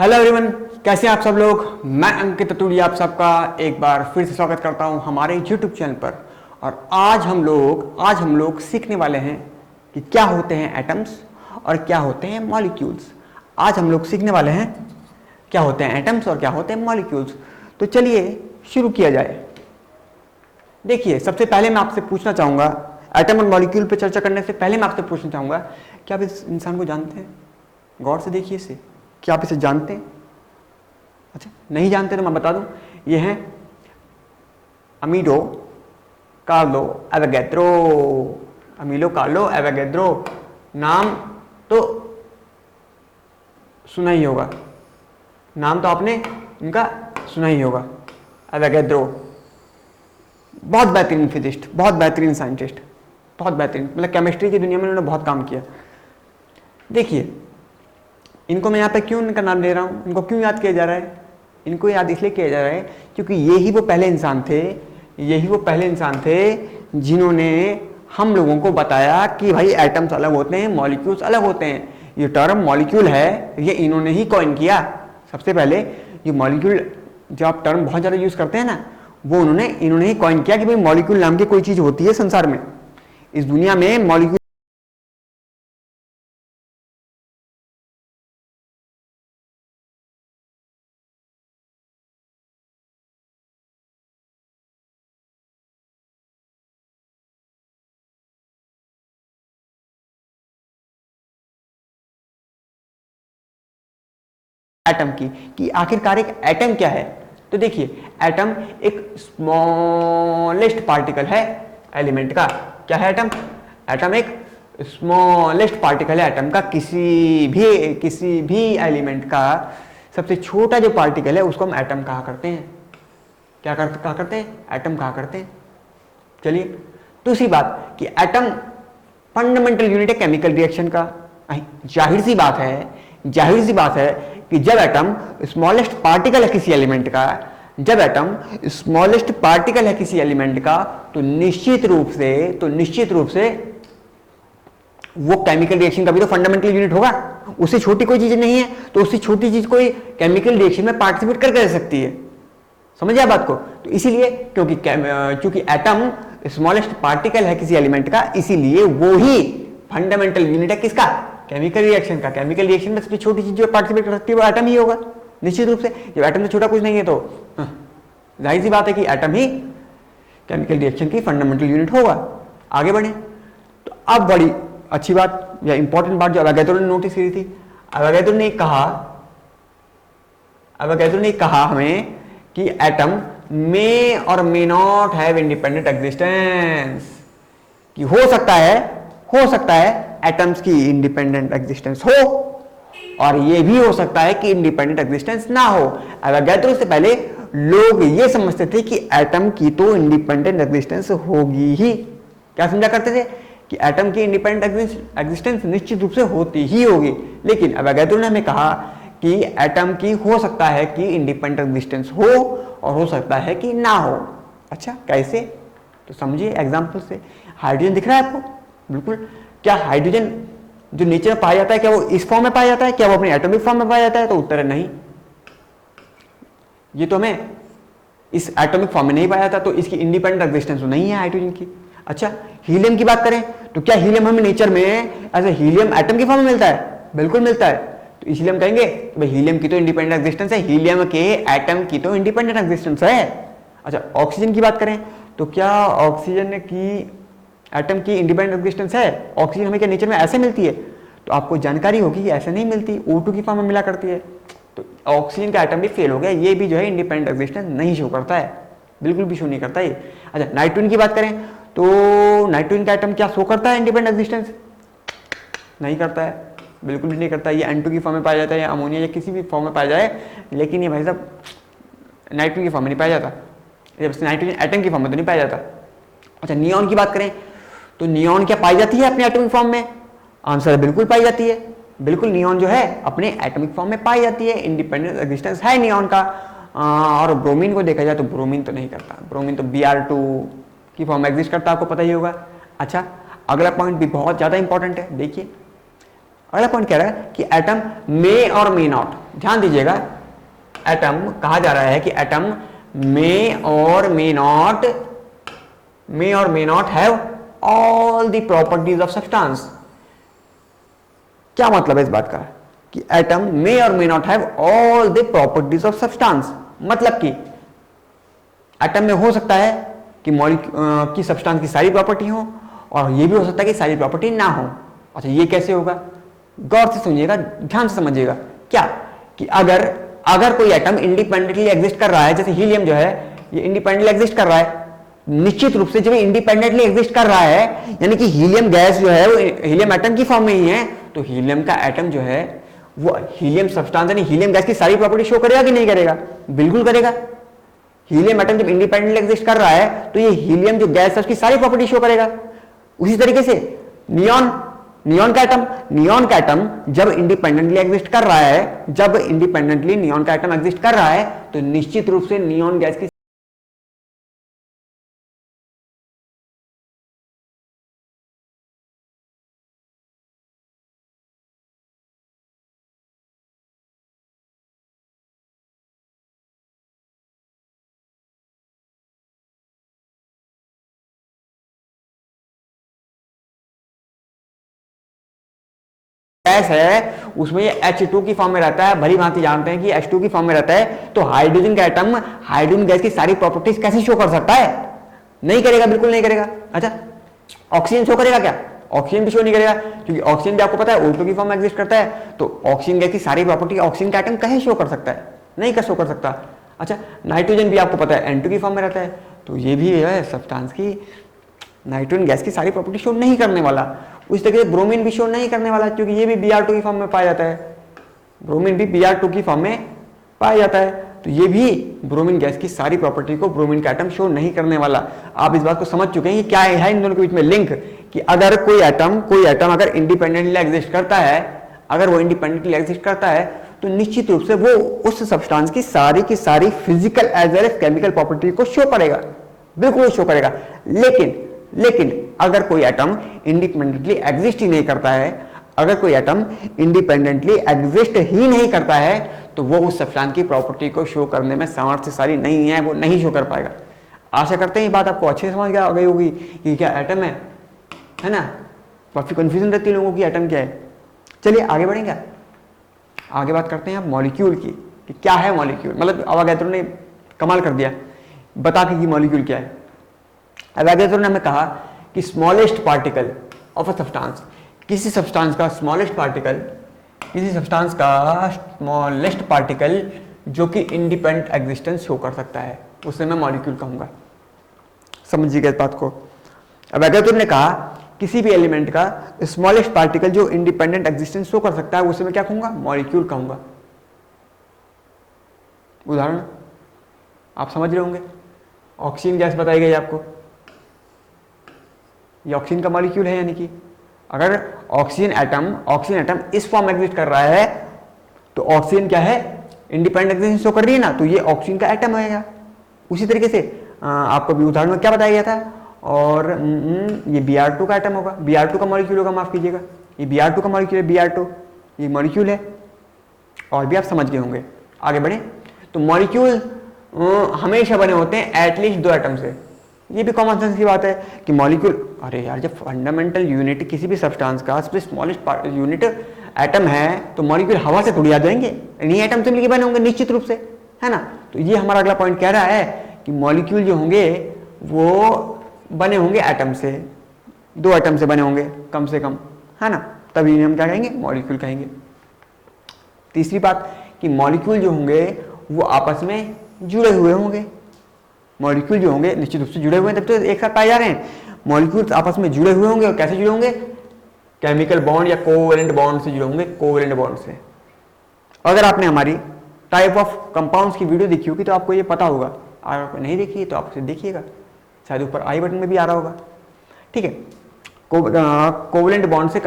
Hello everyone, कैसे हैं आप सब लोग। मैं अंकित टटूरिया आप सबका एक बार फिर से स्वागत करता हूं हमारे यूट्यूब चैनल पर। और आज हम लोग सीखने वाले हैं कि क्या होते हैं एटम्स और क्या होते हैं मॉलिक्यूल्स। आज हम लोग सीखने वाले हैं क्या होते हैं एटम्स और क्या होते हैं मॉलिक्यूल्स। तो चलिए शुरू किया जाए। देखिए, सबसे पहले मैं आपसे पूछना चाहूँगा, एटम और मॉलिक्यूल पर चर्चा करने से पहले मैं आपसे पूछना चाहूँगा, क्या आप इस इंसान को जानते हैं? गौर से देखिए इसे, क्या आप इसे जानते हैं? अच्छा, नहीं जानते तो मैं बता दूं, ये हैं अमीलो कार्लो एवोगैड्रो। अमीलो कार्लो एवोगैड्रो, नाम तो सुना ही होगा, नाम तो आपने इनका सुना ही होगा, एवोगैड्रो। बहुत बेहतरीन फिजिस्ट, बहुत बेहतरीन साइंटिस्ट, बहुत बेहतरीन, मतलब केमिस्ट्री की दुनिया में उन्होंने बहुत काम किया। देखिए, इनको मैं यहाँ पे क्यों इनका नाम ले रहा हूँ, इनको क्यों याद किया जा रहा है? इनको याद इसलिए किया जा रहा है क्योंकि यही वो पहले इंसान थे जिन्होंने हम लोगों को बताया कि भाई एटम्स अलग होते हैं, मॉलिक्यूल्स अलग होते हैं। ये टर्म मॉलिक्यूल है, ये इन्होंने ही कॉइन किया सबसे पहले। ये मॉलिक्यूल जो आप टर्म बहुत ज़्यादा यूज़ करते हैं ना, वो इन्होंने ही कॉइन किया कि भाई मॉलिक्यूल नाम की कोई चीज़ होती है संसार में, इस दुनिया में मॉलिक्यूल। एटम की कि आखिरकार एक एटम क्या है। तो देखिए, एटम एक स्मॉलेस्ट पार्टिकल है एलिमेंट का। क्या है एटम? एटम एक स्मॉलेस्ट पार्टिकल है एटम का। किसी भी एलिमेंट का सबसे छोटा जो पार्टिकल है उसको हम एटम कहा करते हैं। कहा करते हैं? एटम कहा करते हैं। चलिए, दूसरी बात कि एटम फंडामेंटल यूनिट है केमिकल रिएक्शन का। जाहिर सी बात है कि जब एटम स्मॉलेस्ट पार्टिकल है किसी एलिमेंट का, तो निश्चित रूप से वो केमिकल रिएक्शन का भी तो फंडामेंटल यूनिट होगा। उससे छोटी कोई चीज नहीं है, तो उससे छोटी चीज कोई केमिकल रिएक्शन में पार्टिसिपेट कर सकती है। समझिए बात को। तो इसीलिए क्योंकि एटम स्मॉलेस्ट पार्टिकल है किसी एलिमेंट का, इसीलिए वो ही फंडामेंटल यूनिट है किसका? केमिकल रिएक्शन का। केमिकल रिएक्शन में सबसे छोटी चीज जो पार्टिसिपेट कर सकती है वो एटम ही होगा निश्चित रूप से। जब एटम से छोटा कुछ नहीं है तो जाहिर सी बात है कि एटम ही केमिकल रिएक्शन की फंडामेंटल यूनिट होगा। आगे बढ़े तो अब बड़ी अच्छी बात या इंपॉर्टेंट बात जो एवोगैड्रो ने नोटिस की थी। एवोगैड्रो ने कहा हमें कि एटम मे और may not have independent existence, कि हो सकता है एटम्स की इंडिपेंडेंट एग्जिस्टेंस हो, और ये भी हो सकता है कि इंडिपेंडेंट एग्जिस्टेंस ना हो। एवोगैड्रो से पहले लोग ये समझते थे कि एटम की तो इंडिपेंडेंट एग्जिस्टेंस होगी ही। क्या समझा करते थे? कि एटम की इंडिपेंडेंट एग्जिस्टेंस निश्चित रूप से होती ही होगी। लेकिन एवोगैड्रो ने हमें कहा कि एटम की हो सकता है कि इंडिपेंडेंट एग्जिस्टेंस हो और हो सकता है कि ना हो। अच्छा, कैसे? तो समझिए एग्जांपल से। हाइड्रोजन दिख रहा है आपको? बिल्कुल। क्या हाइड्रोजन जो नेचर में पाया जाता है, क्या वो इस फॉर्म में पाया जाता है? क्या वो अपने एटॉमिक फॉर्म में पाया जाता है? तो उत्तर है नहीं। ये तो हमें इस एटॉमिक फॉर्म में नहीं पाया जाता, तो इसकी इंडिपेंडेंट एग्जिस्टेंस नहीं है हाइड्रोजन की। अच्छा, हीलियम की बात करें तो क्या हीलियम हमें नेचर में एज ए हीलियम एटम की फॉर्म में मिलता है? बिल्कुल मिलता है। तो इसलिए हम कहेंगे भाई हीलियम की तो इंडिपेंडेंट एग्जिस्टेंस है, हीलियम के एटम की तो इंडिपेंडेंट एग्जिस्टेंस है। अच्छा, ऑक्सीजन की बात करें तो क्या ऑक्सीजन की एटम की इंडिपेंडेंट एग्जिस्टेंस है? ऑक्सीजन हमें क्या नेचर में ऐसे मिलती है? तो आपको जानकारी होगी कि ऐसे नहीं मिलती, O2 की फॉर्म में मिला करती है। तो ऑक्सीजन का एटम भी फेल हो गया, ये भी जो है इंडिपेंडेंट एग्जिस्टेंस नहीं शो करता है, बिल्कुल भी शो नहीं करता ये। अच्छा, नाइट्रोजन की बात करें तो नाइट्रोजन का एटम क्या शो करता है इंडिपेंडेंट एग्जिस्टेंस? नहीं करता है, बिल्कुल भी नहीं करता। ये N2 की फॉर्म में पाया जाता है, या अमोनिया या किसी भी फॉर्म में पाया जाए, लेकिन ये भाई साहब नाइट्रोजन की फॉर्म में नहीं पाया जाता, नाइट्रोजन एटम की फॉर्म में तो नहीं पाया जाता। अच्छा, नियॉन की बात करें तो नियॉन क्या पाई जाती है अपने एटॉमिक फॉर्म में? आंसर बिल्कुल पाई जाती है। बिल्कुल, नियॉन जो है अपने एटॉमिक फॉर्म में पाई जाती है, इंडिपेंडेंट एग्जिस्टेंस है नियॉन का। और ब्रोमीन को देखा जाए तो ब्रोमीन तो नहीं करता, ब्रोमीन तो Br2 की फॉर्म में एग्जिस्ट करता है, आपको पता ही होगा। अच्छा, अगला पॉइंट भी बहुत ज़्यादा इंपॉर्टेंट है। देखिए, अगला पॉइंट कह रहा है कि एटम मे और मे नॉट, ध्यान दीजिएगा, एटम कहा जा रहा है कि एटम मे और may not have all the properties of substance. क्या मतलब है इस बात का कि एटम मे और may not have all the properties of substance, मतलब कि एटम में हो सकता है कि मॉलिक्यूल की सब्सटेंस की सारी प्रॉपर्टी हो और ये भी हो सकता है कि सारी प्रॉपर्टी ना हो। अच्छा, ये कैसे होगा? गौर से सुनिएगा, ध्यान से समझिएगा। क्या कि अगर कोई एटम इंडिपेंडेंटली एग्जिस्ट कर रहा है, जैसे हीलियम जो है ये इंडिपेंडेंटली एग्जिस्ट कर रहा है, निश्चित रूप से जब इंडिपेंडेंटली एग्जिस्ट कर रहा है, यानी कि हीलियम गैस जो है वो हीलियम एटम की फॉर्म में ही है, तो हीलियम का एटम जो है वो हीलियम सब्सटेंस यानी हीलियम गैस की सारी प्रॉपर्टी शो करेगा कि नहीं करेगा? बिल्कुल करेगा। हीलियम एटम जब इंडिपेंडेंटली एग्जिस्ट कर रहा है तो ये हीलियम जो गैस है उसकी सारी प्रॉपर्टी शो करेगा। उसी तरीके से नियॉन का एटम जब इंडिपेंडेंटली एग्जिस्ट कर रहा है, जब इंडिपेंडेंटली नियॉन का एटम एग्जिस्ट कर रहा है तो निश्चित रूप से नियॉन गैस की गैस है उसमें ये H2 की फॉर्म में रहता है, भली भांति जानते हैं कि H2 की फॉर्म में रहता है, तो हाइड्रोजन का एटम हाइड्रोजन गैस की सारी प्रॉपर्टीज कैसे शो कर सकता है? नहीं करेगा, बिल्कुल नहीं करेगा। अच्छा, ऑक्सीजन शो करेगा क्या? ऑक्सीजन भी शो नहीं करेगा, क्योंकि ऑक्सीजन भी आपको पता है O2 की फॉर्म में एग्जिस्ट करता है, तो ऑक्सीजन गैस की सारी प्रॉपर्टी ऑक्सीजन का एटम कैसे शो कर सकता है? नहीं कर शो कर सकता। अच्छा, नाइट्रोजन भी आपको पता है N2 की फॉर्म में रहता है, तो ये भी है सब्सटेंस की नाइट्रोजन गैस की सारी प्रॉपर्टी शो नहीं करने वाला। उस तरीके से ब्रोमीन भी शो नहीं करने वाला, क्योंकि ये भी Br2 की फॉर्म में पाया जाता है, ब्रोमीन भी Br2 की फॉर्म में पाया जाता है, तो ये भी ब्रोमीन गैस की सारी प्रॉपर्टी को ब्रोमीन का एटम शो नहीं करने वाला। आप इस बात को समझ चुके हैं कि क्या है इन दोनों के बीच में लिंक, कि अगर कोई एटम अगर इंडिपेंडेंटली एग्जिस्ट करता है, अगर वो इंडिपेंडेंटली एग्जिस्ट करता है तो निश्चित रूप से वो उस सब्सटेंस की सारी physical as well as chemical property को शो करेगा, बिल्कुल शो करेगा। लेकिन अगर कोई एटम इंडिपेंडेंटली एग्जिस्ट ही नहीं करता है, अगर कोई एटम इंडिपेंडेंटली एग्जिस्ट ही नहीं करता है तो वो उस सब्सटेंस की प्रॉपर्टी को शो करने में सामर्थ्यशाली नहीं है, वो नहीं शो कर पाएगा। आशा करते हैं ये बात आपको अच्छे से समझ गई होगी कि क्या एटम है ना। काफी कंफ्यूजन रहती है लोगों की एटम क्या है। चलिए आगे बढ़ेंगे, आगे बात करते हैं आप मॉलिक्यूल की कि क्या है मॉलिक्यूल। मतलब अवागैत्रो ने कमाल कर दिया बता के कि मॉलिक्यूल क्या है। अवागैत्रो ने हमें कहा कि smallest particle of a substance, किसी सब्सटेंस का स्मॉलेस्ट पार्टिकल जो कि इंडिपेंडेंट एग्जिस्टेंस शो कर सकता है, उसे मैं मॉलिक्यूल कहूंगा। समझिएगा इस बात को। अवागैत्रो ने कहा किसी भी एलिमेंट का स्मॉलेस्ट पार्टिकल जो इंडिपेंडेंट एग्जिस्टेंस शो कर सकता है उसे मैं क्या कहूंगा? मॉलिक्यूल कहूंगा। उदाहरण आप समझ रहे होंगे, ऑक्सीजन गैस बताई गई आपको, ये ऑक्सीजन का मॉलिक्यूल है, यानी कि अगर ऑक्सीजन एटम इस फॉर्म में एग्जिस्ट कर रहा है तो ऑक्सीजन क्या है? इंडिपेंडेंट एग्जिस्टेंस शो कर रही है ना, तो ये ऑक्सीजन का एटम आएगा। उसी तरीके से आपको भी उदाहरण में क्या बताया गया था, और ये Br2 का एटम होगा, Br2 का मॉलिक्यूल होगा, माफ कीजिएगा, ये Br2 का मॉलिक्यूल है, Br2 ये मॉलिक्यूल है, और भी आप समझ गए होंगे। आगे बढ़े तो मॉलिक्यूल हमेशा बने होते हैं एटलीस्ट 2 एटम से। ये भी कॉमन सेंस की बात है कि मॉलिक्यूल, अरे यार जब फंडामेंटल यूनिट किसी भी सब्सटेंस का सबसे स्मॉलेस्ट यूनिट एटम है तो मॉलिक्यूल हवा से थोड़ी आ जाएंगे, इन्हीं एटम से मिलकर बने होंगे निश्चित रूप से, है ना। तो ये हमारा अगला पॉइंट कह रहा है कि मॉलिक्यूल जो होंगे वो बने होंगे एटम से, 2 एटम से बने होंगे कम से कम, है ना, तभी हम क्या कहेंगे? मॉलिक्यूल कहेंगे। तीसरी बात कि मॉलिक्यूल जो होंगे वो आपस में जुड़े हुए होंगे। मॉलिक्यूल जो होंगे निश्चित रूप से जुड़े हुए हैं, तब तो एक साथ पाए जा रहे हैं। मॉलिक्यूल्स आपस में जुड़े हुए होंगे, और कैसे जुड़े होंगे? केमिकल बॉन्ड या कोवेलेंट बॉन्ड से जुड़े होंगे, कोवेलेंट बॉन्ड से। अगर आपने हमारी टाइप ऑफ कंपाउंड्स की वीडियो देखी होगी तो आपको ये पता होगा, अगर आपने नहीं देखी तो आप उसे देखिएगा, शायद ऊपर आई बटन में भी आ रहा होगा, ठीक है। कोवेलेंट बॉन्ड से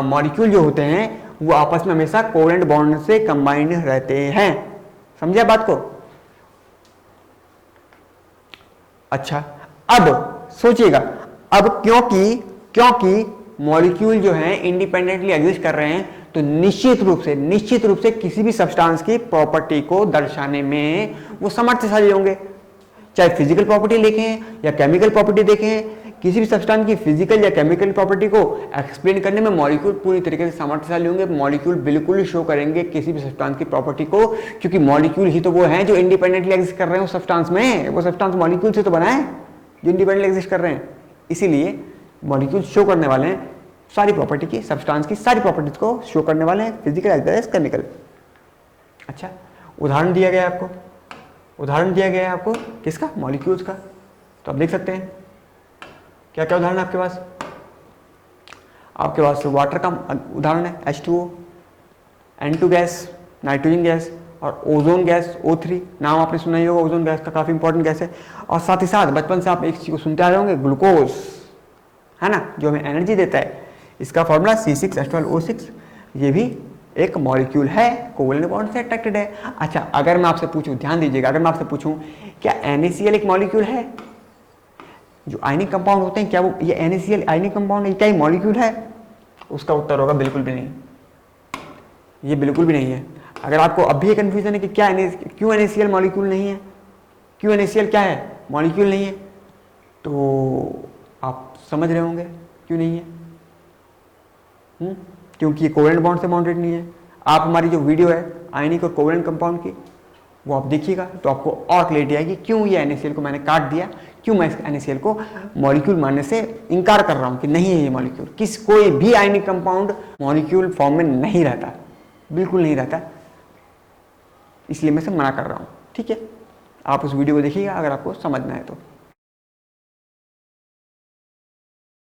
मॉलिक्यूल जो होते हैं वो आपस में हमेशा कोवेलेंट बॉन्ड से कंबाइंड रहते हैं। समझे बात को? अच्छा, अब सोचिएगा, अब क्योंकि मॉलिक्यूल जो है इंडिपेंडेंटली एग्जिस्ट कर रहे हैं तो निश्चित रूप से किसी भी सब्सटेंस की प्रॉपर्टी को दर्शाने में वो समर्थशाली होंगे। चाहे फिजिकल प्रॉपर्टी देखें या केमिकल प्रॉपर्टी देखें, किसी भी सब्सटेंस की फिजिकल या केमिकल प्रॉपर्टी को एक्सप्लेन करने में मॉलिक्यूल पूरी तरीके से समर्थशाली होंगे। मॉलिक्यूल बिल्कुल शो करेंगे किसी भी सब्सटेंस की प्रॉपर्टी को, क्योंकि मॉलिक्यूल ही तो वो हैं जो इंडिपेंडेंटली एग्जिस्ट कर रहे हैं उस सब्सटेंस में। वो सब्सटेंस मॉलिक्यूल से तो बना है जो इंडिपेंडेंटली एग्जिस्ट कर रहे हैं। इसीलिए मॉलिक्यूल शो करने वाले हैं सारी प्रॉपर्टी की, सब्सटेंस की सारी प्रॉपर्टीज को शो करने वाले हैं, physical as well as chemical. अच्छा, उदाहरण दिया गया है आपको, उदाहरण दिया गया है आपको किसका? मॉलिक्यूल्स का। तो आप देख सकते हैं क्या क्या उदाहरण आपके पास। आपके पास वाटर का उदाहरण है H2O, N2 gas, nitrogen gas और ओजोन गैस O3। नाम आपने सुना ही होगा ओजोन गैस का, काफी इंपॉर्टेंट गैस है। और साथ ही साथ बचपन से आप एक चीज को सुनते आ रहे होंगे, ग्लूकोज, है ना, जो हमें एनर्जी देता है। इसका फॉर्मूला C6H12O6। ये भी एक मॉलिक्यूल है, कोवलेंट बॉन्ड से अट्रैक्टेड है। अच्छा, अगर मैं आपसे पूछूं, ध्यान दीजिएगा, अगर मैं आपसे पूछूं क्या NaCl एक मॉलिक्यूल है? जो आयनिक कंपाउंड होते हैं क्या वो ये NaCl आयनिक कंपाउंड है, क्या ये मॉलिक्यूल है? उसका उत्तर होगा बिल्कुल भी नहीं, ये बिल्कुल भी नहीं है। अगर आपको अब भी कंफ्यूजन है कि क्या क्यों NaCl मॉलिक्यूल नहीं है, क्यों NaCl क्या है, मॉलिक्यूल नहीं है, तो आप समझ रहे होंगे क्यों नहीं है। क्योंकि ये कोवलेंट बॉन्ड से बाउंडेड नहीं है। आप हमारी जो वीडियो है आयनिक और कोवलेंट कंपाउंड की, वो आप देखिएगा तो आपको और क्लैरिटी आएगी क्यों ये NaCl को मैंने काट दिया, क्यों मैं इस NaCl को मॉलिक्यूल मानने से इनकार कर रहा हूं कि नहीं है ये मॉलिक्यूल। कोई भी आयनिक कंपाउंड मॉलिक्यूल फॉर्म में नहीं रहता, बिल्कुल नहीं रहता, इसलिए मैं इसे मना कर रहा हूं। ठीक है, आप उस वीडियो को देखिएगा अगर आपको समझना है तो।